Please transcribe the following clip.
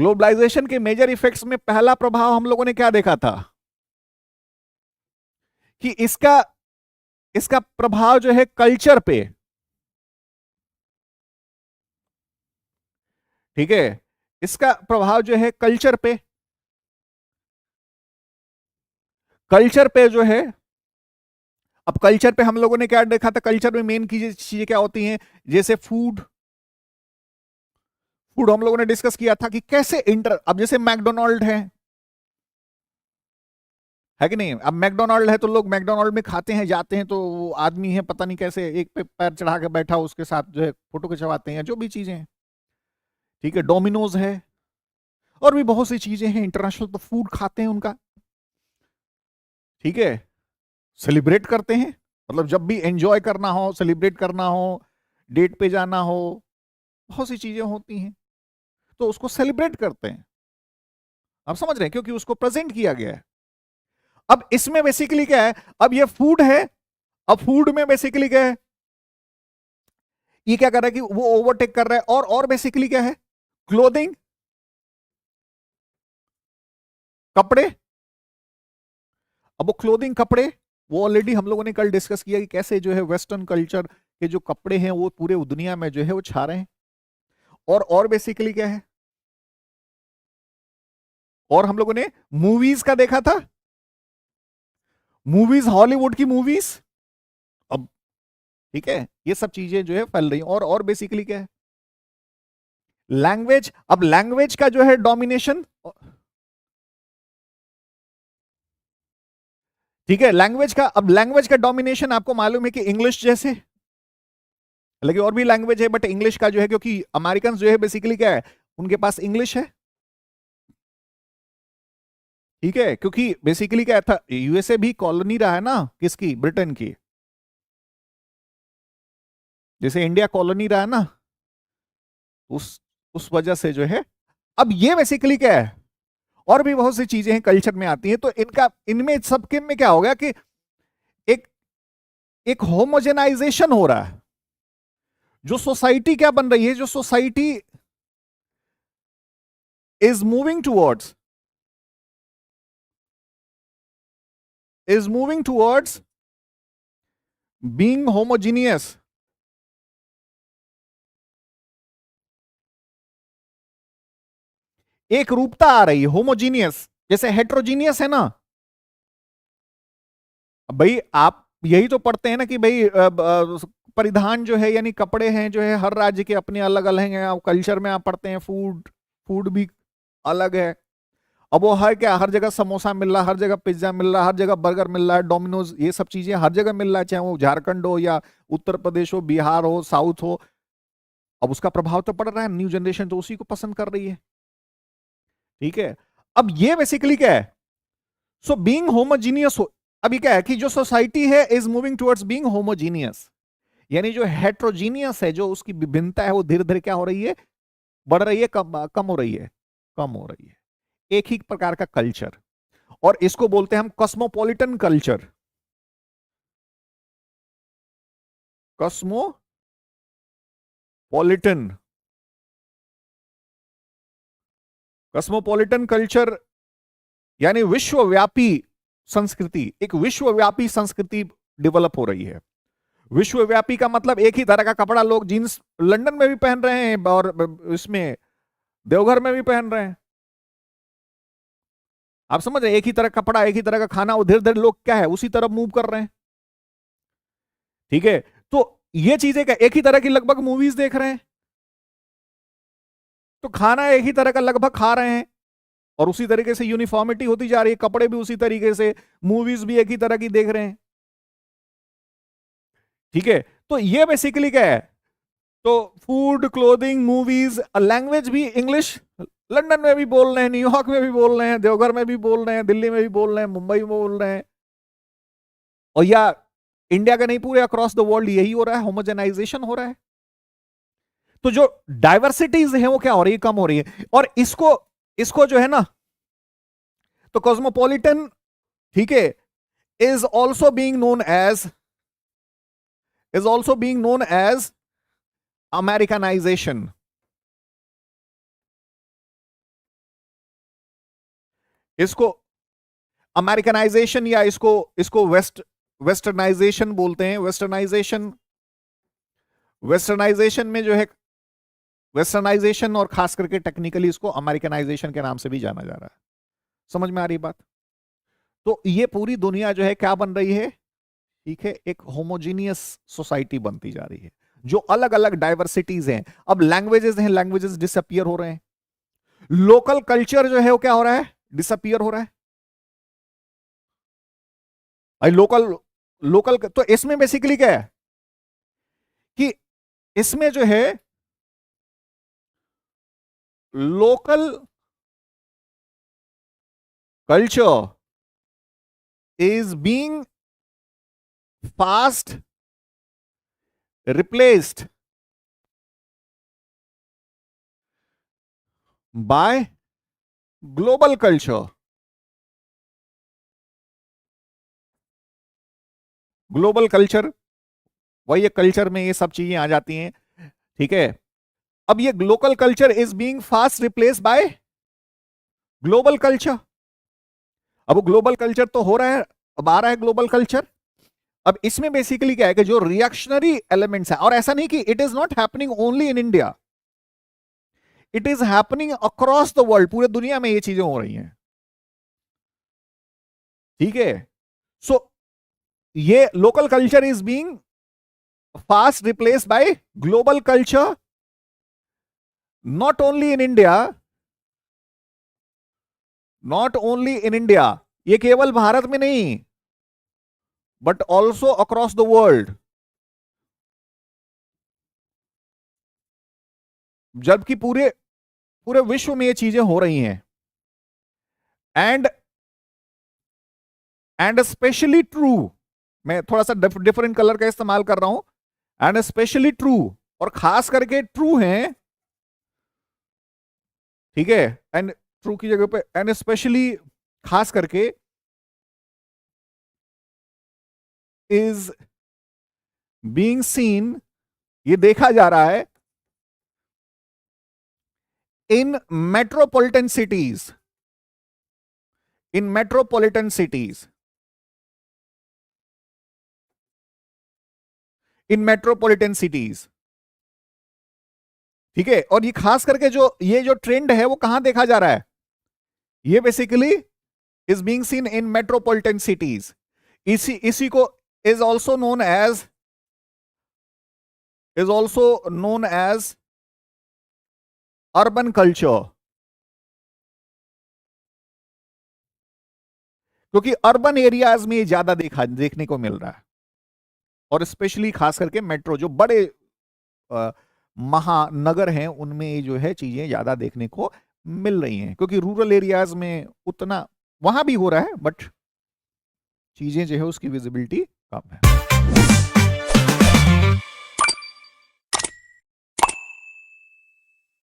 Globalisation के major effects में पहला प्रभाव हम लोगों ने क्या देखा था कि इसका इसका प्रभाव जो है कल्चर पे, ठीक है, इसका प्रभाव जो है कल्चर पे जो है। अब कल्चर पे हम लोगों ने क्या देखा था, कल्चर में मेन चीजें क्या होती हैं, जैसे फूड। फूड हम लोगों ने डिस्कस किया था कि कैसे इंटर, अब जैसे मैकडोनाल्ड है कि नहीं, अब मैकडोनाल्ड है तो लोग मैकडोनाल्ड में खाते हैं, जाते हैं, तो वो आदमी है पता नहीं कैसे एक पे पैर चढ़ा के बैठा उसके साथ जो है फोटो खिंचवाते हैं, जो भी चीजें हैं, ठीक है, डोमिनोज है, और भी बहुत सी चीजें हैं इंटरनेशनल, तो फूड खाते हैं उनका, ठीक है, सेलिब्रेट करते हैं, मतलब जब भी एंजॉय करना हो, सेलिब्रेट करना हो, डेट पे जाना हो, बहुत सी चीजें होती हैं, तो उसको सेलिब्रेट करते हैं। आप समझ रहे हैं, क्योंकि उसको प्रेजेंट किया गया है। अब इसमें बेसिकली क्या है, अब ये फूड है, अब फूड में बेसिकली क्या है, ये क्या कर रहा है कि वो ओवरटेक कर रहा है, और बेसिकली क्या है, क्लोथिंग, कपड़े। अब वो क्लोथिंग कपड़े, वो ऑलरेडी हम लोगों ने कल डिस्कस किया कि कैसे जो है वेस्टर्न कल्चर के जो कपड़े हैं वो पूरे दुनिया में जो है वो छा रहे हैं। और बेसिकली क्या है, और हम लोगों ने मूवीज का देखा था, मूवीज, हॉलीवुड की मूवीज। अब ठीक है, ये सब चीजें जो है फैल रही हैं, और बेसिकली क्या है, लैंग्वेज। अब लैंग्वेज का जो है डोमिनेशन, ठीक है, लैंग्वेज का, अब लैंग्वेज का डोमिनेशन आपको मालूम है कि इंग्लिश जैसे, हालांकि और भी लैंग्वेज है बट इंग्लिश का जो है, क्योंकि अमेरिकन जो है बेसिकली क्या है, उनके पास इंग्लिश है, ठीक है, क्योंकि बेसिकली क्या था, यूएसए भी कॉलोनी रहा है ना किसकी, ब्रिटेन की, जैसे इंडिया कॉलोनी रहा है ना, उस वजह से जो है। अब ये बेसिकली क्या है, और भी बहुत सी चीजें हैं कल्चर में आती हैं, तो इनका, इनमें सबके में क्या हो गया कि एक एक होमोजेनाइजेशन हो रहा है, जो सोसाइटी क्या बन रही है, जो society is moving towards, is moving towards, being homogeneous. एक रूपता आ रही है होमोजीनियस, जैसे हेट्रोजीनियस है ना। भाई आप यही तो पढ़ते हैं ना कि भाई परिधान जो है यानी कपड़े हैं जो है हर राज्य के अपने अलग अलग हैं, कल्चर में आप पढ़ते हैं फूड, फूड भी अलग है। अब वो है क्या, हर जगह समोसा मिल रहा है, हर जगह पिज्जा मिल रहा है, हर जगह बर्गर मिल रहा है, डोमिनोज, ये सब चीजें हर जगह मिल रहा है, चाहे वो झारखंड हो या उत्तर प्रदेश हो, बिहार हो, साउथ हो। अब उसका प्रभाव तो पड़ रहा है, न्यू जनरेशन तो उसी को पसंद कर रही है, ठीक है। अब ये बेसिकली क्या है, सो बीइंग होमोजीनियस हो, अभी क्या है कि जो सोसाइटी है is moving towards being homogeneous, यानी जो हेट्रोजीनियस है, जो उसकी विभिन्नता है वो धीरे धीरे क्या हो रही है, बढ़ रही है, कम हो रही है, कम हो रही है। एक ही प्रकार का कल्चर, और इसको बोलते हैं हम cosmopolitan culture, cosmopolitan, cosmopolitan culture यानी विश्वव्यापी संस्कृति, एक विश्वव्यापी संस्कृति डेवलप हो रही है। विश्वव्यापी का मतलब एक ही तरह का कपड़ा लोग जीन्स लंदन में भी पहन रहे हैं, और इसमें देवघर में भी पहन रहे हैं। आप समझ रहे हैं, एक ही तरह का कपड़ा, एक ही तरह का खाना, उधर धीरे लोग क्या है उसी तरफ मूव कर रहे हैं, ठीक है। तो ये चीजें क्या, एक ही तरह की लगभग मूवीज देख रहे हैं, तो खाना एक ही तरह का लगभग खा रहे हैं, और उसी तरीके से यूनिफॉर्मिटी होती जा रही है, कपड़े भी उसी तरीके से, मूवीज भी एक ही तरह की देख रहे हैं, ठीक है। तो ये बेसिकली क्या है, तो फूड, क्लोथिंग, मूवीज, लैंग्वेज भी इंग्लिश, लंदन में भी बोल रहे हैं, न्यूयॉर्क में भी बोल रहे हैं, देवघर में भी बोल रहे हैं, दिल्ली में भी बोल रहे हैं, मुंबई में बोल रहे हैं, और या इंडिया का नहीं, पूरे अक्रॉस द वर्ल्ड यही हो रहा है, होमोजेनाइजेशन हो रहा है। तो जो डाइवर्सिटीज है वो क्या हो रही है, कम हो रही है, और इसको इसको जो है ना, तो कॉस्मोपॉलिटन, ठीक है, is also being known as, is also being known as Americanization, इसको अमेरिकनाइजेशन या इसको इसको वेस्टर्नाइजेशन बोलते हैं। वेस्टर्नाइजेशन में जो है, वेस्टर्नाइजेशन और खास करके टेक्निकली इसको अमेरिकनाइजेशन के नाम से भी जाना जा रहा है। समझ में आ रही बात? तो ये पूरी दुनिया जो है क्या बन रही है, ठीक है, एक होमोजीनियस सोसाइटी बनती जा रही है, जो अलग अलग डाइवर्सिटीज हैं। अब लैंग्वेजेस हैं, लैंग्वेजेस डिसअपियर हो रहे हैं। लोकल कल्चर जो है वो क्या हो रहा है, डिसअपियर हो रहा है। भाई लोकल लोकल तो इसमें बेसिकली क्या है कि इसमें जो है local culture is being fast replaced by global culture. Global culture, वही कल्चर में ये सब चीजें आ जाती हैं, ठीक है। अब ये local culture is being fast replace by global culture. अब ग्लोबल कल्चर तो हो रहा है, अब आ रहा है ग्लोबल कल्चर। अब इसमें बेसिकली क्या है कि जो रिएक्शनरी एलिमेंट्स है, और ऐसा नहीं कि it is not happening only in India, it is happening across the world, पूरे दुनिया में ये चीजें हो रही हैं, ठीक है। सो ये local culture is being fast replaced by global culture, not only in India, not only in India, ये केवल भारत में नहीं, but also across the world. जबकि पूरे पूरे विश्व में ये चीजें हो रही हैं। एंड एंड स्पेशली ट्रू, मैं थोड़ा सा डिफरेंट कलर का इस्तेमाल कर रहा हूं, एंड स्पेशली ट्रू, और खास करके ट्रू है, ठीक है, एंड ट्रू की जगह पे एंड स्पेशली खास करके इज बीइंग सीन, ये देखा जा रहा है इन मेट्रोपॉलिटन सिटीज, इन मेट्रोपॉलिटन सिटीज, इन मेट्रोपॉलिटन सिटीज, ठीक है। और ये खास करके ये जो ट्रेंड है वो कहां देखा जा रहा है, ये basically is being seen in metropolitan cities. इसी को is also known as urban culture, क्योंकि अर्बन एरियाज में ज्यादा देखने को मिल रहा है, और स्पेशली खास करके मेट्रो, जो बड़े महानगर हैं, उनमें जो है चीजें ज्यादा देखने को मिल रही हैं, क्योंकि रूरल एरियाज में उतना, वहां भी हो रहा है, बट चीजें जो है उसकी विजिबिलिटी कम है।